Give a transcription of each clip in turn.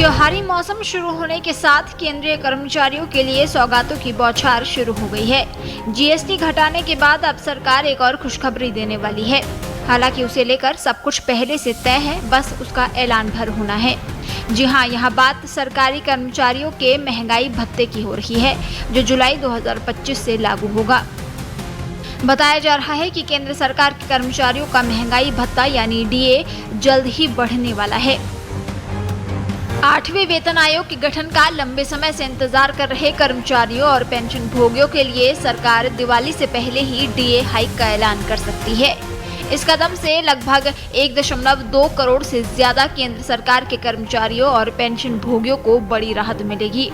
त्योहारी मौसम शुरू होने के साथ केंद्रीय कर्मचारियों के लिए सौगातों की बौछार शुरू हो गई है। जीएसटी घटाने के बाद अब सरकार एक और खुशखबरी देने वाली है। हालांकि उसे लेकर सब कुछ पहले से तय है, बस उसका ऐलान भर होना है। जी हां, यह बात सरकारी कर्मचारियों के महंगाई भत्ते की हो रही है, जो जुलाई 2025 से लागू होगा। बताया जा रहा है कि केंद्र सरकार के कर्मचारियों का महंगाई भत्ता यानी डीए जल्द ही बढ़ने वाला है। 8वें वेतन आयोग के गठन का लंबे समय से इंतजार कर रहे कर्मचारियों और पेंशन भोगियों के लिए सरकार दिवाली से पहले ही डीए हाइक का ऐलान कर सकती है। इस कदम से लगभग 1.2 करोड़ से ज्यादा केंद्र सरकार के कर्मचारियों और पेंशन भोगियों को बड़ी राहत मिलेगी।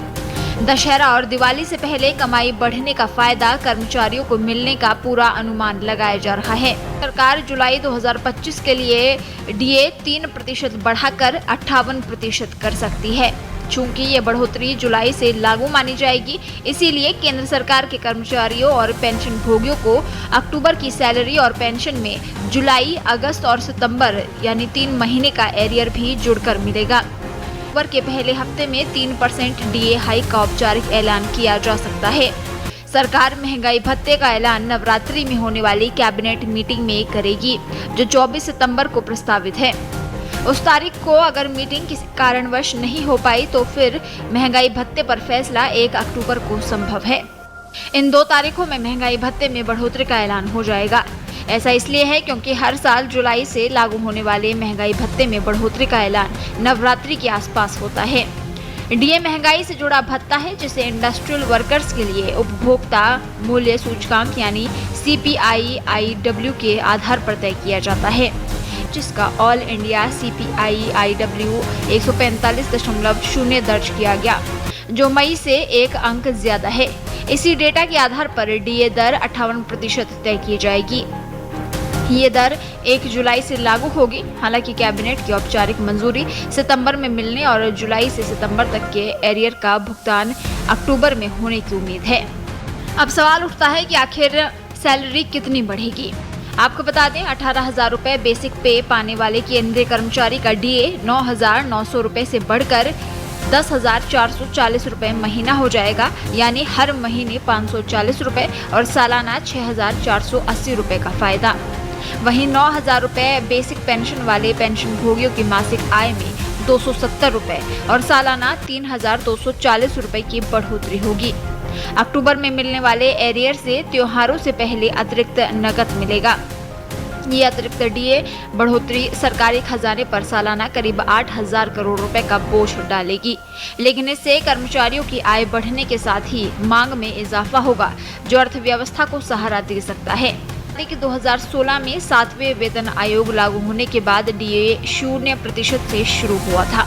दशहरा और दिवाली से पहले कमाई बढ़ने का फायदा कर्मचारियों को मिलने का पूरा अनुमान लगाया जा रहा है। सरकार जुलाई 2025 के लिए डीए 3% बढ़ाकर 58% कर सकती है। चूंकि ये बढ़ोतरी जुलाई से लागू मानी जाएगी, इसीलिए केंद्र सरकार के कर्मचारियों और पेंशन भोगियों को अक्टूबर की सैलरी और पेंशन में जुलाई, अगस्त और सितंबर यानी 3 महीने का एरियर भी जुड़कर मिलेगा। अक्टूबर के पहले हफ्ते में 3% डीए हाइक का औपचारिक ऐलान किया जा सकता है। सरकार महंगाई भत्ते का ऐलान नवरात्रि में होने वाली कैबिनेट मीटिंग में करेगी, जो 24 सितंबर को प्रस्तावित है। उस तारीख को अगर मीटिंग किसी कारणवश नहीं हो पाई तो फिर महंगाई भत्ते पर फैसला 1 अक्टूबर को संभव है। इन 2 तारीखों में महंगाई भत्ते में बढ़ोतरी का ऐलान हो जाएगा। ऐसा इसलिए है क्योंकि हर साल जुलाई से लागू होने वाले महंगाई भत्ते में बढ़ोतरी का ऐलान नवरात्रि के आसपास होता है। डीए महंगाई से जुड़ा भत्ता है, जिसे इंडस्ट्रियल वर्कर्स के लिए उपभोक्ता मूल्य सूचकांक यानी CPI-IW के आधार पर तय किया जाता है, जिसका ऑल इंडिया CPI-IW 145.0 दर्ज किया गया, जो मई से 1 अंक ज्यादा है। इसी डेटा के आधार पर डीए दर 58% तय की जाएगी। ये दर 1 जुलाई से लागू होगी। हालांकि कैबिनेट की औपचारिक मंजूरी सितंबर में मिलने और जुलाई से सितंबर तक के एरियर का भुगतान अक्टूबर में होने की उम्मीद है। अब सवाल उठता है कि आखिर सैलरी कितनी बढ़ेगी। आपको बता दें, 18,000 रुपए बेसिक पे पाने वाले केंद्रीय कर्मचारी का डीए 9,900 रुपए से बढ़कर 10,440 रुपए महीना हो जाएगा, यानी हर महीने 540 रुपए और सालाना 6,480 रुपए का फायदा। वहीं 9,000 रुपए बेसिक पेंशन वाले पेंशन भोगियों की मासिक आय में 270 रुपए और सालाना 3,240 रुपए की बढ़ोतरी होगी। अक्टूबर में मिलने वाले एरियर से त्योहारों से पहले अतिरिक्त नकद मिलेगा। ये अतिरिक्त डीए बढ़ोतरी सरकारी खजाने पर सालाना करीब 8,000 करोड़ रुपए का बोझ डालेगी, लेकिन इससे कर्मचारियों की आय बढ़ने के साथ ही मांग में इजाफा होगा, जो अर्थव्यवस्था को सहारा दे सकता है। 2016 में 7वें वेतन आयोग लागू होने के बाद डीए 0% से शुरू हुआ था।